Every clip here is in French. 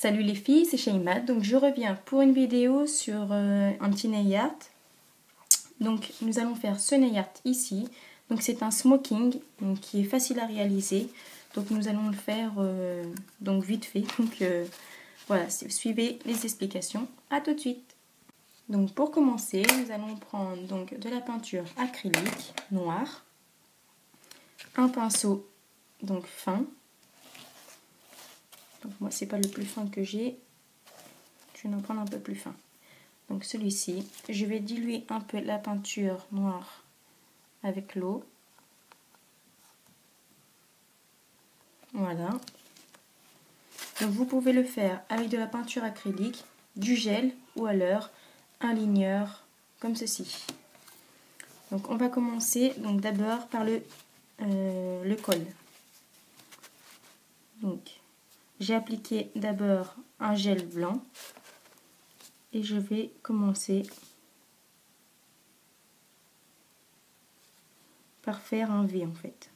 Salut les filles, c'est Shaimad. Donc je reviens pour une vidéo sur un petit nail art. Donc nous allons faire ce nail art ici. Donc c'est un smoking donc, qui est facile à réaliser. Donc nous allons le faire donc vite fait. Donc voilà, suivez les explications. À tout de suite. Donc pour commencer, nous allons prendre donc de la peinture acrylique noire, un pinceau donc fin. Donc moi c'est pas le plus fin que j'ai. Je vais en prendre un peu plus fin. Donc celui-ci, je vais diluer un peu la peinture noire avec l'eau. Voilà. Donc vous pouvez le faire avec de la peinture acrylique, du gel ou alors un ligneur comme ceci. Donc on va commencer donc d'abord par le col. Donc j'ai appliqué d'abord un gel blanc et je vais commencer par faire un V en fait.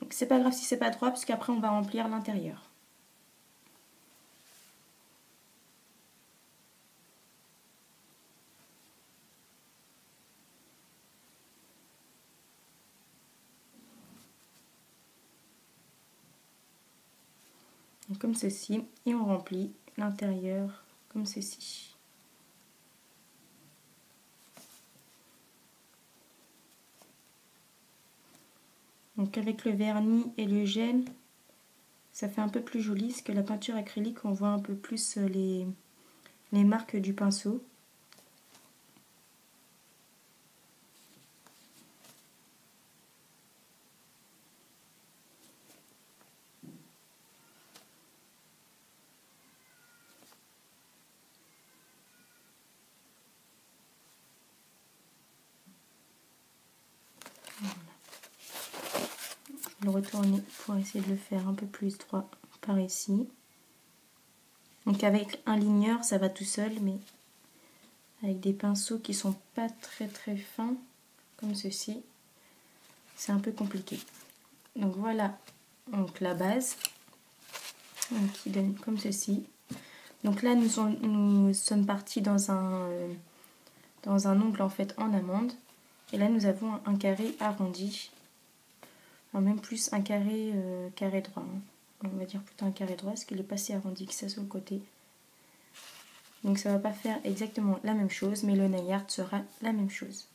Donc c'est pas grave si c'est pas droit parce qu'après on va remplir l'intérieur. Donc comme ceci et on remplit l'intérieur comme ceci. Donc avec le vernis et le gel, ça fait un peu plus joli, parce que la peinture acrylique, on voit un peu plus les marques du pinceau. Voilà. Je vais le retourner pour essayer de le faire un peu plus droit par ici. Donc avec un ligneur, ça va tout seul, mais avec des pinceaux qui sont pas très fins, comme ceci, c'est un peu compliqué. Donc voilà donc la base, donc, qui donne comme ceci. Donc là nous sommes partis dans un ongle en fait en amande. Et là nous avons un carré arrondi. Enfin, même plus un carré droit. Hein. On va dire plutôt un carré droit parce qu'il est passé arrondi que ça sur le côté. Donc ça va pas faire exactement la même chose, mais le nail art sera la même chose.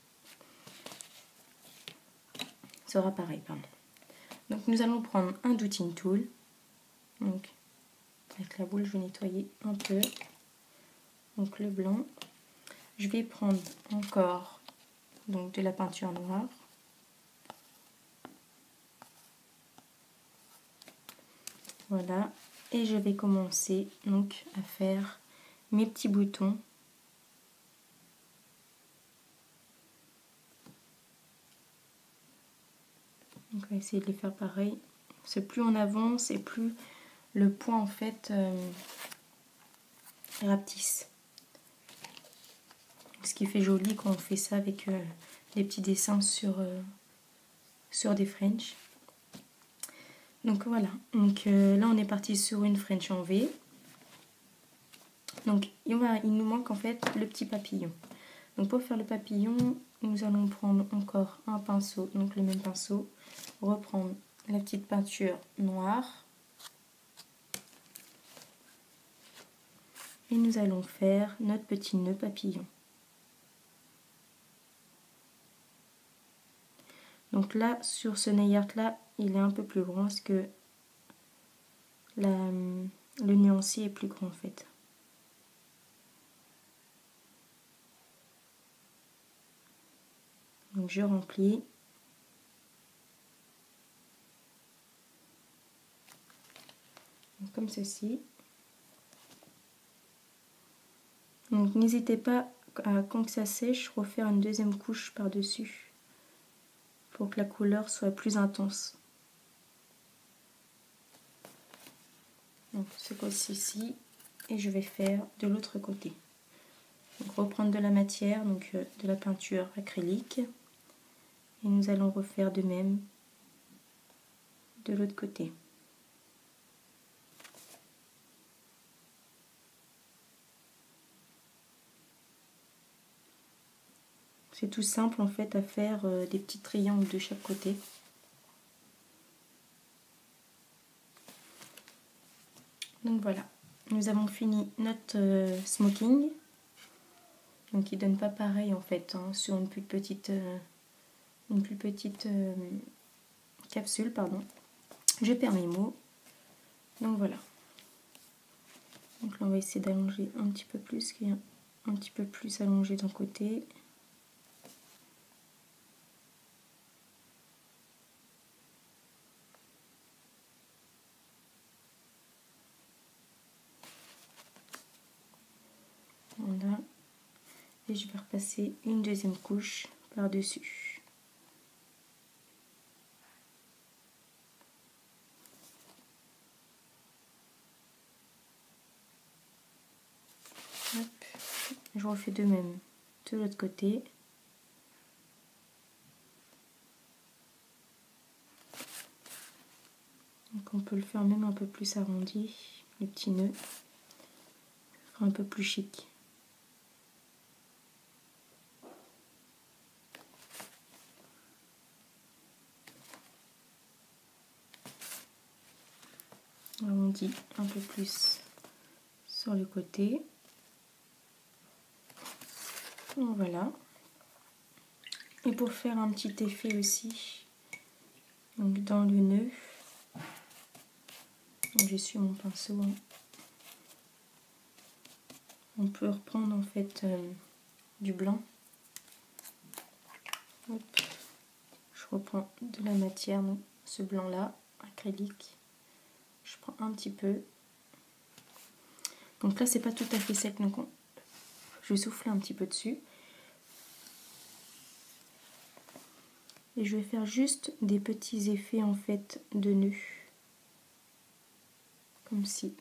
Sera pareil, pardon. Donc nous allons prendre un dotting tool. Donc avec la boule je vais nettoyer un peu. Donc le blanc. Je vais prendre encore donc de la peinture noire. Voilà, et je vais commencer donc à faire mes petits boutons. Donc on va essayer de les faire pareil. C'est plus on avance et plus le point en fait rapetisse. Ce qui fait joli quand on fait ça avec des petits dessins sur des French. Donc voilà, donc là on est parti sur une French en V. Donc il nous manque en fait le petit papillon. Donc pour faire le papillon, nous allons prendre encore un pinceau, donc le même pinceau, reprendre la petite peinture noire. Et nous allons faire notre petit nœud papillon. Donc là, sur ce nail art là, il est un peu plus grand parce que le nuancier est plus grand en fait. Donc je remplis. Donc, comme ceci. Donc n'hésitez pas à, quand ça sèche, refaire une deuxième couche par-dessus pour que la couleur soit plus intense. Donc ce côté-ci et je vais faire de l'autre côté. Donc reprendre de la matière, donc de la peinture acrylique et nous allons refaire de même de l'autre côté. C'est tout simple en fait à faire des petits triangles de chaque côté. Donc voilà, nous avons fini notre smoking. Donc il donne pas pareil en fait hein, sur une plus petite capsule, pardon. Je perds mes mots. Donc voilà. Donc là on va essayer d'allonger un petit peu plus, qu'il y a un petit peu plus allongé d'un côté. Voilà. Et je vais repasser une deuxième couche par-dessus. Je refais de même de l'autre côté. Donc on peut le faire même un peu plus arrondi, le petit nœud. Ça fera un peu plus chic. Arrondi un peu plus sur le côté. Voilà. Et pour faire un petit effet aussi, donc dans le nœud, je suis mon pinceau. On peut reprendre en fait du blanc. Hop. Je reprends de la matière, donc ce blanc là, acrylique. Je prends un petit peu. Donc là c'est pas tout à fait sec, donc je vais souffler un petit peu dessus. Et je vais faire juste des petits effets en fait de nœuds. Comme ceci.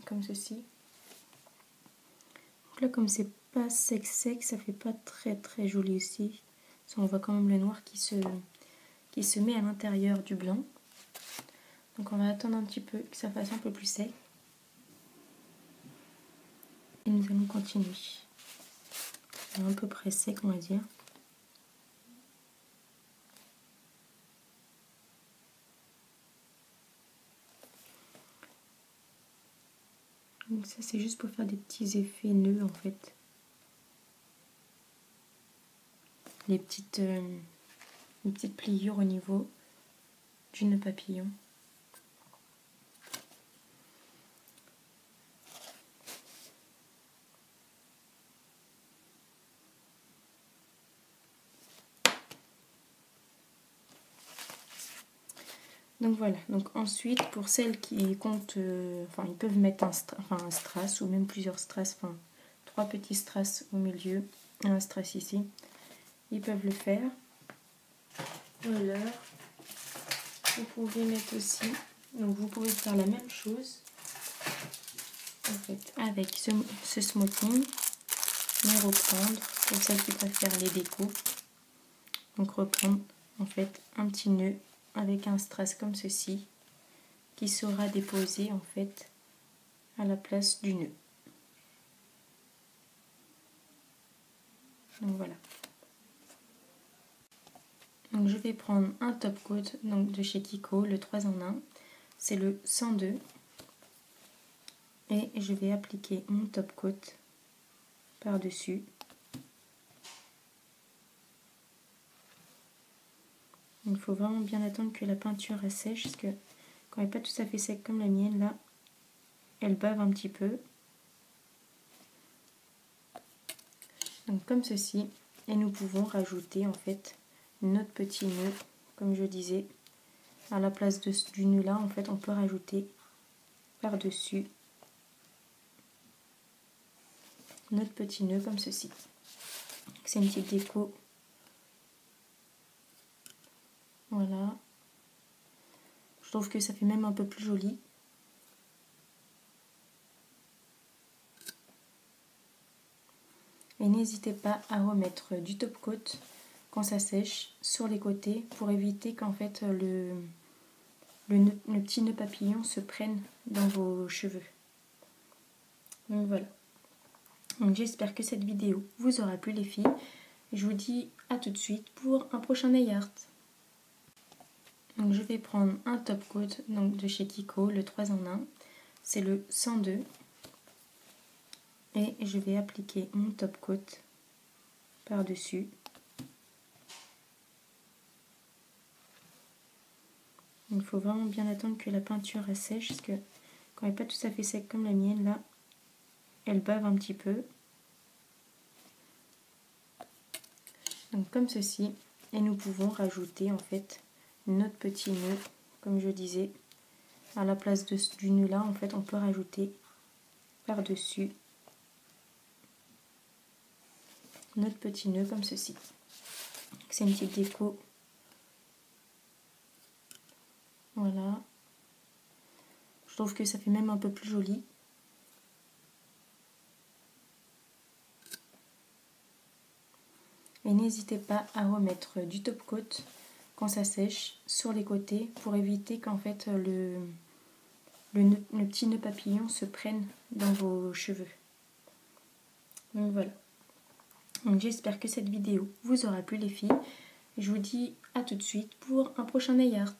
Donc là comme c'est pas sec, ça fait pas très joli aussi. On voit quand même le noir qui se met à l'intérieur du blanc. Donc on va attendre un petit peu que ça fasse un peu plus sec. Et nous allons continuer. C'est à peu près sec on va dire. Donc ça c'est juste pour faire des petits effets nœuds en fait. Les petites pliures au niveau du nœud papillon. Donc voilà, donc ensuite pour celles qui comptent, ils peuvent mettre un strass ou même plusieurs strass, 3 petits strass au milieu, un strass ici, ils peuvent le faire. Ou alors, vous pouvez mettre aussi, donc vous pouvez faire la même chose en fait, avec ce smoking, mais reprendre, pour celles qui préfèrent les décos, donc reprendre en fait un petit nœud avec un strass comme ceci qui sera déposé en fait à la place du nœud. Donc voilà. Donc je vais prendre un top coat donc de chez Kiko, le 3 en 1, c'est le 102 et je vais appliquer mon top coat par dessus. Il faut vraiment bien attendre que la peinture sèche parce que quand elle n'est pas tout à fait sec comme la mienne là, elle bave un petit peu. Donc comme ceci, et nous pouvons rajouter en fait notre petit nœud, comme je disais, à la place du nœud là, en fait on peut rajouter par dessus notre petit nœud comme ceci. C'est une petite déco. Voilà. Je trouve que ça fait même un peu plus joli. Et n'hésitez pas à remettre du top coat quand ça sèche sur les côtés pour éviter qu'en fait le petit nœud papillon se prenne dans vos cheveux. Donc voilà. Donc j'espère que cette vidéo vous aura plu les filles. Je vous dis à tout de suite pour un prochain nail art. Donc je vais prendre un top coat donc de chez Kiko, le 3 en 1. C'est le 102. Et je vais appliquer mon top coat par-dessus. Il faut vraiment bien attendre que la peinture sèche, parce que quand elle n'est pas tout à fait sec comme la mienne, là, elle bave un petit peu. Donc comme ceci. Et nous pouvons rajouter en fait notre petit nœud, comme je disais. À la place du nœud là, en fait, on peut rajouter par-dessus notre petit nœud comme ceci. C'est une petite déco. Voilà. Je trouve que ça fait même un peu plus joli. Et n'hésitez pas à remettre du top coat quand ça sèche sur les côtés pour éviter qu'en fait le petit nœud papillon se prenne dans vos cheveux. Donc voilà. Donc j'espère que cette vidéo vous aura plu les filles. Je vous dis à tout de suite pour un prochain nail art.